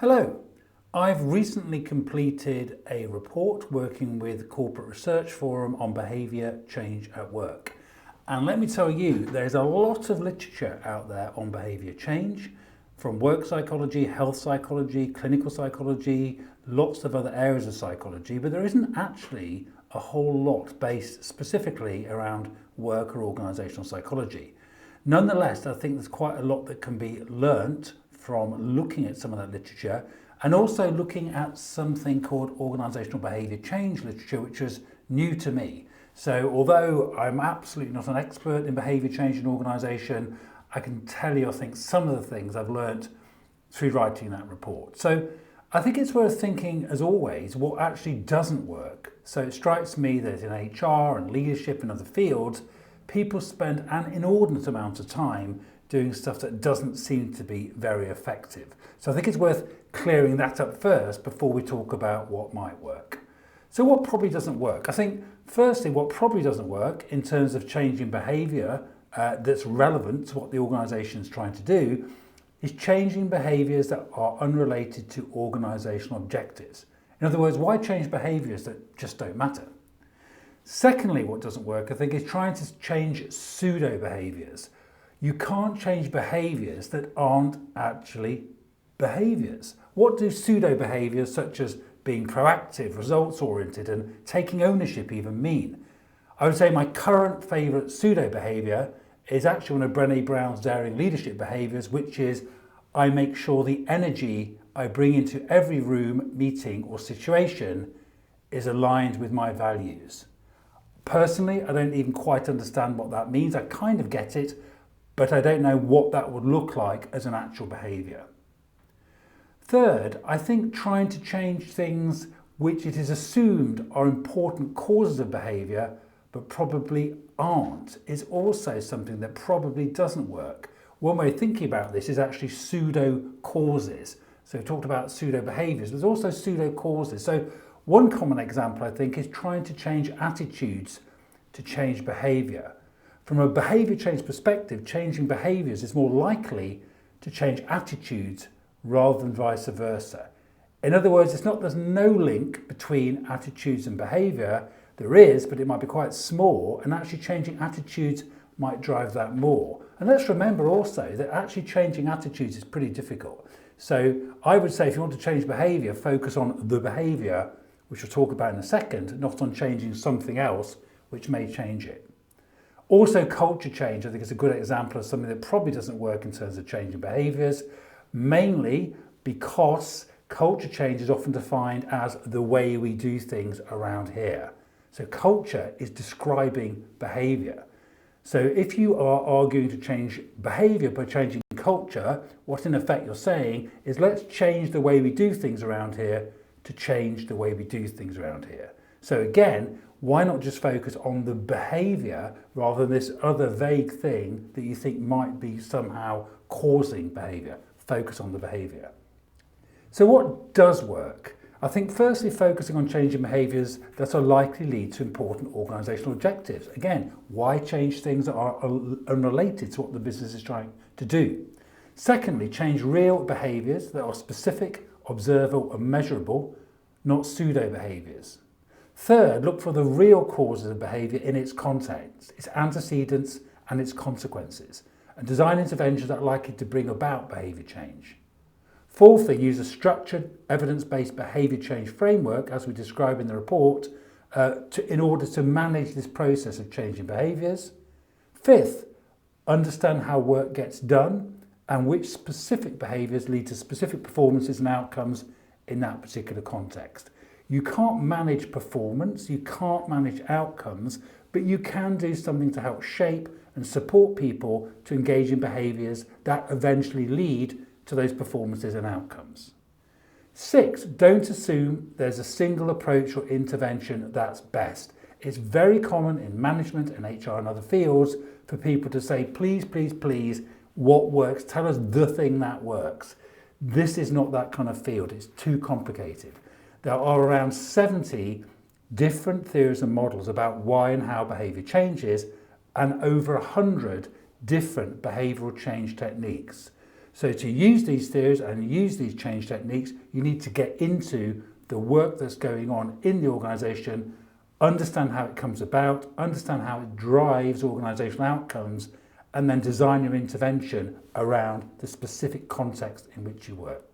Hello, I've recently completed a report working with Corporate Research Forum on behaviour change at work. And let me tell you, there's a lot of literature out there on behaviour change, from work psychology, health psychology, clinical psychology, lots of other areas of psychology, but there isn't actually a whole lot based specifically around work or organisational psychology. Nonetheless, I think there's quite a lot that can be learnt from looking at some of that literature and also looking at something called organisational behaviour change literature, which is new to me. So although I'm absolutely not an expert in behaviour change in organisation, I can tell you I think some of the things I've learnt through writing that report. So I think it's worth thinking, as always, what actually doesn't work. So it strikes me that in HR and leadership and other fields, people spend an inordinate amount of time doing stuff that doesn't seem to be very effective. So I think it's worth clearing that up first before we talk about what might work. So what probably doesn't work? I think firstly, what probably doesn't work in terms of changing behaviour that's relevant to what the organisation is trying to do is changing behaviours that are unrelated to organisational objectives. In other words, why change behaviours that just don't matter? Secondly, what doesn't work, I think, is trying to change pseudo behaviours. You can't change behaviours that aren't actually behaviours. What do pseudo behaviours such as being proactive, results oriented and taking ownership even mean? I would say my current favourite pseudo behaviour is actually one of Brené Brown's daring leadership behaviours, which is I make sure the energy I bring into every room, meeting or situation is aligned with my values. Personally, I don't even quite understand what that means. I kind of get it, but I don't know what that would look like as an actual behaviour. Third, I think trying to change things which it is assumed are important causes of behaviour but probably aren't is also something that probably doesn't work. One way of thinking about this is actually pseudo causes. So we've talked about pseudo behaviours, there's also pseudo causes. So one common example, I think, is trying to change attitudes to change behaviour. From a behaviour change perspective, changing behaviours is more likely to change attitudes rather than vice versa. In other words, there's no link between attitudes and behaviour. There is, but it might be quite small, and actually changing attitudes might drive that more. And let's remember also that actually changing attitudes is pretty difficult. So I would say if you want to change behaviour, focus on the behaviour, which we'll talk about in a second, not on changing something else which may change it. Also, culture change, I think, is a good example of something that probably doesn't work in terms of changing behaviours, mainly because culture change is often defined as the way we do things around here. So culture is describing behaviour. So if you are arguing to change behaviour by changing culture, what in effect you're saying is let's change the way we do things around here to change the way we do things around here. So again, why not just focus on the behaviour rather than this other vague thing that you think might be somehow causing behaviour? Focus on the behaviour. So what does work? I think firstly focusing on changing behaviours that are likely to lead to important organisational objectives. Again, why change things that are unrelated to what the business is trying to do? Secondly, change real behaviours that are specific, observable and measurable, not pseudo behaviours. Third, look for the real causes of behaviour in its context, its antecedents and its consequences, and design interventions that are likely to bring about behaviour change. Fourthly, use a structured, evidence-based behaviour change framework, as we describe in the report, in order to manage this process of changing behaviours. Fifth, understand how work gets done and which specific behaviours lead to specific performances and outcomes in that particular context. You can't manage performance, you can't manage outcomes, but you can do something to help shape and support people to engage in behaviours that eventually lead to those performances and outcomes. Six, don't assume there's a single approach or intervention that's best. It's very common in management and HR and other fields for people to say, please, please, please, what works? Tell us the thing that works. This is not that kind of field. It's too complicated. There are around 70 different theories and models about why and how behaviour changes, and over 100 different behavioural change techniques. So to use these theories and use these change techniques, you need to get into the work that's going on in the organisation, understand how it comes about, understand how it drives organisational outcomes, and then design your intervention around the specific context in which you work.